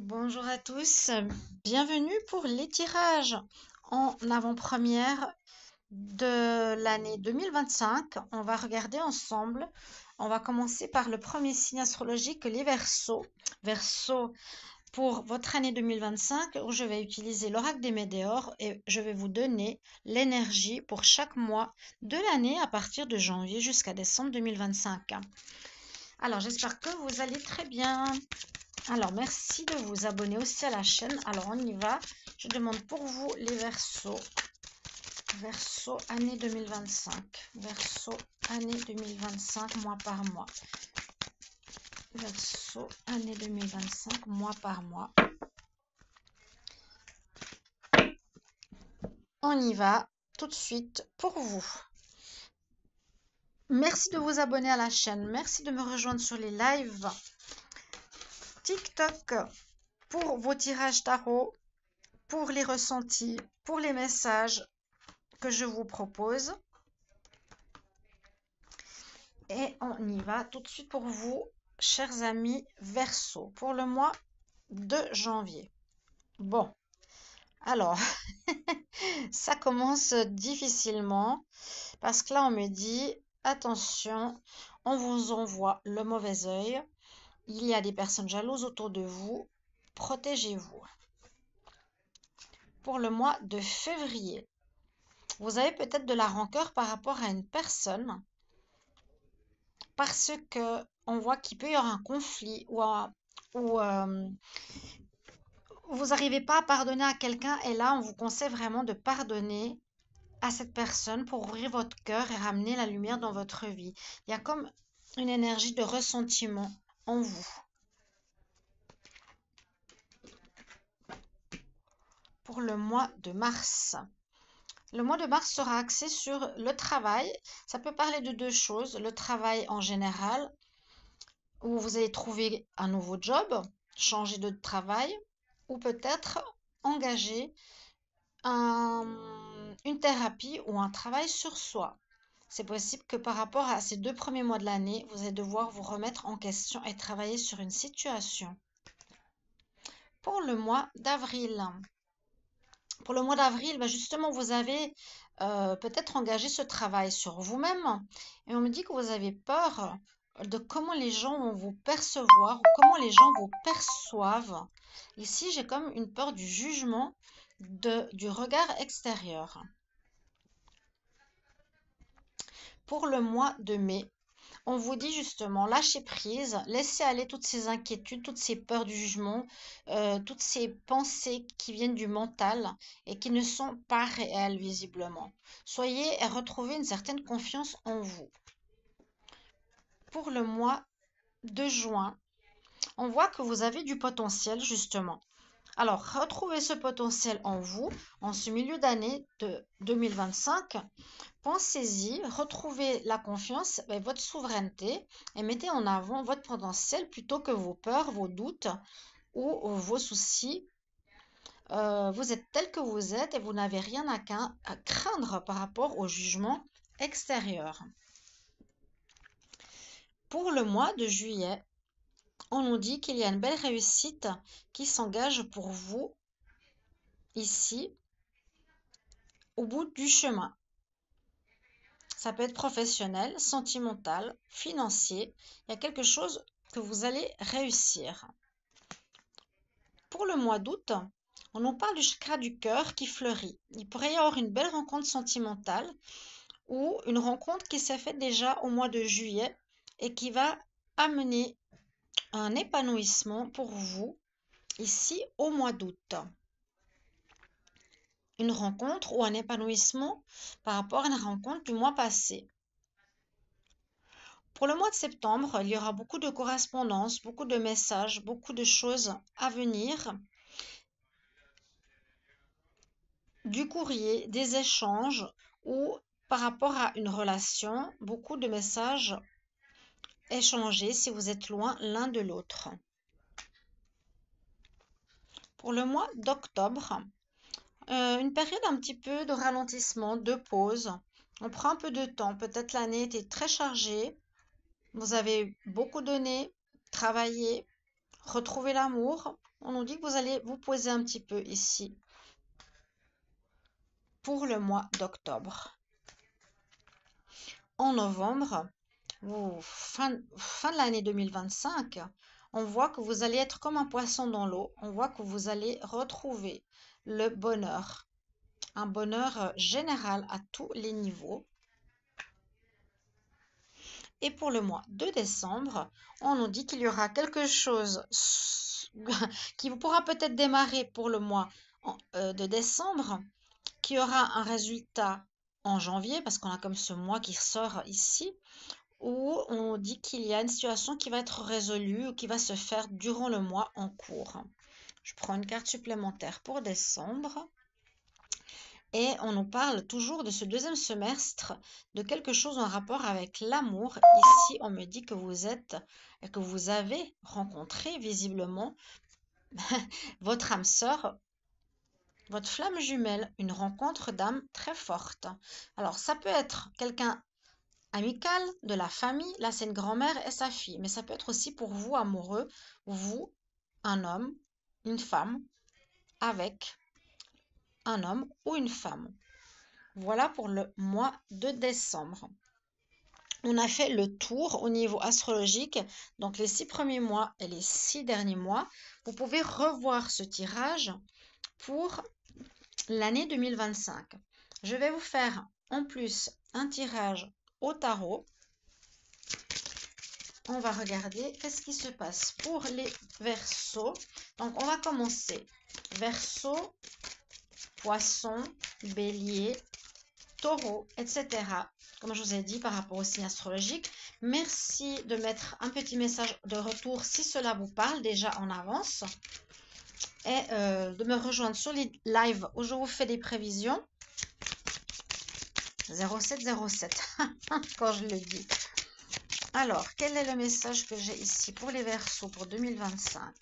Bonjour à tous, bienvenue pour les tirages en avant-première de l'année 2025. On va regarder ensemble. On va commencer par le premier signe astrologique, les Verseaux. Verseaux pour votre année 2025, où je vais utiliser l'oracle des Météores et je vais vous donner l'énergie pour chaque mois de l'année à partir de janvier jusqu'à décembre 2025. Alors, j'espère que vous allez très bien. Alors, merci de vous abonner aussi à la chaîne. Alors, on y va. Je demande pour vous les Verseaux. Verseau année 2025. Verseau année 2025, mois par mois. Verseau année 2025, mois par mois. On y va tout de suite pour vous. Merci de vous abonner à la chaîne. Merci de me rejoindre sur les lives TikTok pour vos tirages tarot, pour les ressentis, pour les messages que je vous propose. Et on y va tout de suite pour vous, chers amis Verseau, pour le mois de janvier. Bon, alors, ça commence difficilement parce que là, on me dit, attention, on vous envoie le mauvais œil. Il y a des personnes jalouses autour de vous. Protégez-vous. Pour le mois de février, vous avez peut-être de la rancœur par rapport à une personne parce que on voit qu'il peut y avoir un conflit ou vous n'arrivez pas à pardonner à quelqu'un et là, on vous conseille vraiment de pardonner à cette personne pour ouvrir votre cœur et ramener la lumière dans votre vie. Il y a comme une énergie de ressentiment en vous. Pour le mois de mars. Le mois de mars sera axé sur le travail. Ça peut parler de deux choses. Le travail en général, où vous allez trouver un nouveau job, changer de travail, ou peut-être engager une thérapie ou un travail sur soi. C'est possible que par rapport à ces 2 premiers mois de l'année, vous allez devoir vous remettre en question et travailler sur une situation. Pour le mois d'avril. Pour le mois d'avril, justement, vous avez peut-être engagé ce travail sur vous-même et on me dit que vous avez peur de comment les gens vont vous percevoir ou comment les gens vous perçoivent. Ici, j'ai comme une peur du jugement du regard extérieur. Pour le mois de mai, on vous dit justement, lâchez prise, laissez aller toutes ces inquiétudes, toutes ces peurs du jugement, toutes ces pensées qui viennent du mental et qui ne sont pas réelles visiblement. Soyez et retrouvez une certaine confiance en vous. Pour le mois de juin, on voit que vous avez du potentiel justement. Alors, retrouvez ce potentiel en vous en ce milieu d'année de 2025. Pensez-y, retrouvez la confiance et votre souveraineté et mettez en avant votre potentiel plutôt que vos peurs, vos doutes ou vos soucis. Vous êtes tel que vous êtes et vous n'avez rien à craindre par rapport au jugement extérieur. Pour le mois de juillet, on nous dit qu'il y a une belle réussite qui s'engage pour vous ici, au bout du chemin. Ça peut être professionnel, sentimental, financier. Il y a quelque chose que vous allez réussir. Pour le mois d'août, on nous parle du chakra du cœur qui fleurit. Il pourrait y avoir une belle rencontre sentimentale ou une rencontre qui s'est faite déjà au mois de juillet et qui va amener un épanouissement pour vous ici au mois d'août. Une rencontre ou un épanouissement par rapport à une rencontre du mois passé. Pour le mois de septembre, il y aura beaucoup de correspondances, beaucoup de messages, beaucoup de choses à venir. Du courrier, des échanges ou par rapport à une relation, beaucoup de messages échangés si vous êtes loin l'un de l'autre. Pour le mois d'octobre, une période un petit peu de ralentissement, de pause. On prend un peu de temps. Peut-être l'année était très chargée. Vous avez beaucoup donné, travaillé, retrouver l'amour. On nous dit que vous allez vous poser un petit peu ici pour le mois d'octobre. En novembre, fin de l'année 2025, on voit que vous allez être comme un poisson dans l'eau. On voit que vous allez retrouver le bonheur, un bonheur général à tous les niveaux. Et pour le mois de décembre, on nous dit qu'il y aura quelque chose qui pourra peut-être démarrer pour le mois de décembre, qui aura un résultat en janvier, parce qu'on a comme ce mois qui sort ici, où on dit qu'il y a une situation qui va être résolue ou qui va se faire durant le mois en cours. Je prends une carte supplémentaire pour décembre. Et on nous parle toujours de ce deuxième semestre, de quelque chose en rapport avec l'amour. Ici, on me dit que vous avez rencontré visiblement votre âme sœur, votre flamme jumelle, une rencontre d'âme très forte. Alors, ça peut être quelqu'un amical, de la famille. Là, c'est une grand-mère et sa fille. Mais ça peut être aussi pour vous, amoureux, vous, un homme, une femme, avec un homme ou une femme. Voilà pour le mois de décembre. On a fait le tour au niveau astrologique, donc les 6 premiers mois et les 6 derniers mois. Vous pouvez revoir ce tirage pour l'année 2025. Je vais vous faire en plus un tirage au tarot. On va regarder qu'est-ce qui se passe pour les Verseaux. Donc on va commencer. Verseau, Poisson, Bélier, Taureau, etc. Comme je vous ai dit par rapport au signe astrologique. Merci de mettre un petit message de retour si cela vous parle déjà en avance. Et de me rejoindre sur les lives où je vous fais des prévisions. 0707, quand je le dis. Alors, quel est le message que j'ai ici pour les Verseaux pour 2025?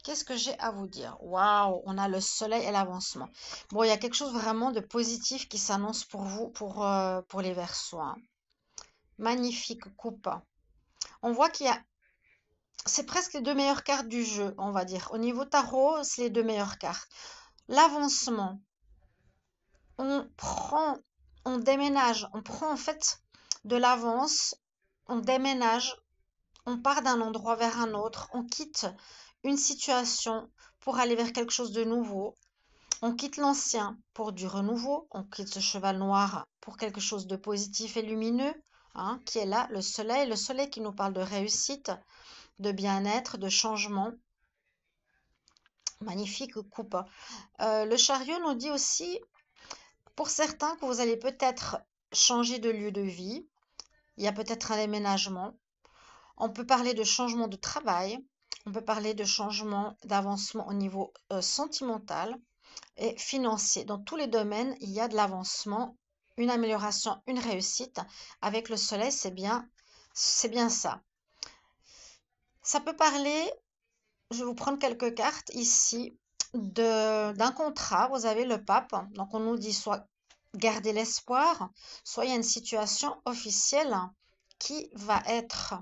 Qu'est-ce que j'ai à vous dire? Waouh, on a le soleil et l'avancement. Bon, il y a quelque chose vraiment de positif qui s'annonce pour vous, pour les Verseaux. Hein. Magnifique coupe. On voit qu'il y a... C'est presque les deux meilleures cartes du jeu, on va dire. Au niveau tarot, c'est les deux meilleures cartes. L'avancement. On déménage. On prend en fait de l'avance. On déménage. On part d'un endroit vers un autre. On quitte une situation pour aller vers quelque chose de nouveau. On quitte l'ancien pour du renouveau. On quitte ce cheval noir pour quelque chose de positif et lumineux, hein, qui est là, le soleil qui nous parle de réussite, de bien-être, de changement. Magnifique coupe. Le chariot nous dit aussi, pour certains, que vous allez peut-être changer de lieu de vie. Il y a peut-être un déménagement. On peut parler de changement de travail. On peut parler de changement d'avancement au niveau sentimental et financier. Dans tous les domaines, il y a de l'avancement, une amélioration, une réussite. Avec le soleil, c'est bien ça. Ça peut parler, je vais vous prendre quelques cartes ici, d'un contrat. Vous avez le pape, donc on nous dit soit garder l'espoir, soit il y a une situation officielle qui va être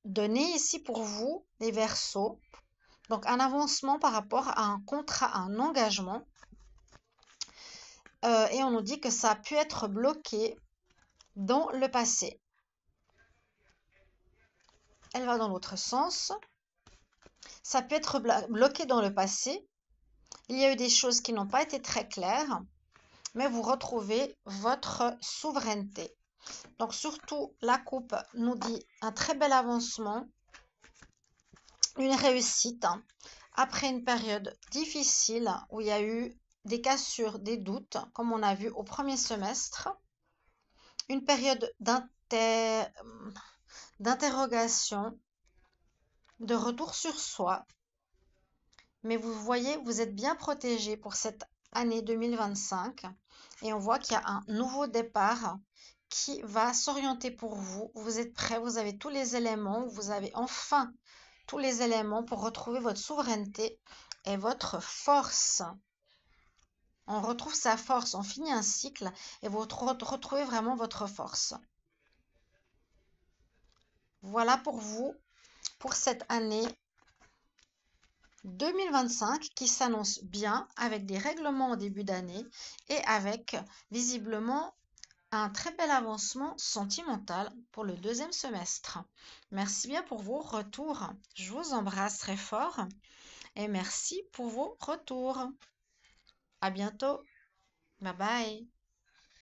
donnée ici pour vous, les Verseaux. Donc un avancement par rapport à un contrat, à un engagement. Et on nous dit que ça a pu être bloqué dans le passé. Elle va dans l'autre sens. Ça peut être bloqué dans le passé. Il y a eu des choses qui n'ont pas été très claires, mais vous retrouvez votre souveraineté. Donc surtout, la coupe nous dit un très bel avancement, une réussite, hein, après une période difficile où il y a eu des cassures, des doutes, comme on a vu au premier semestre, une période d'interrogation, de retour sur soi. Mais vous voyez, vous êtes bien protégé pour cette année 2025 et on voit qu'il y a un nouveau départ qui va s'orienter pour vous. Vous êtes prêts, vous avez tous les éléments, vous avez enfin tous les éléments pour retrouver votre souveraineté et votre force. On retrouve sa force, on finit un cycle et vous retrouvez vraiment votre force. Voilà pour vous, pour cette année 2025 qui s'annonce bien avec des règlements au début d'année et avec visiblement un très bel avancement sentimental pour le deuxième semestre. Merci bien pour vos retours. Je vous embrasse très fort et merci pour vos retours. À bientôt. Bye bye.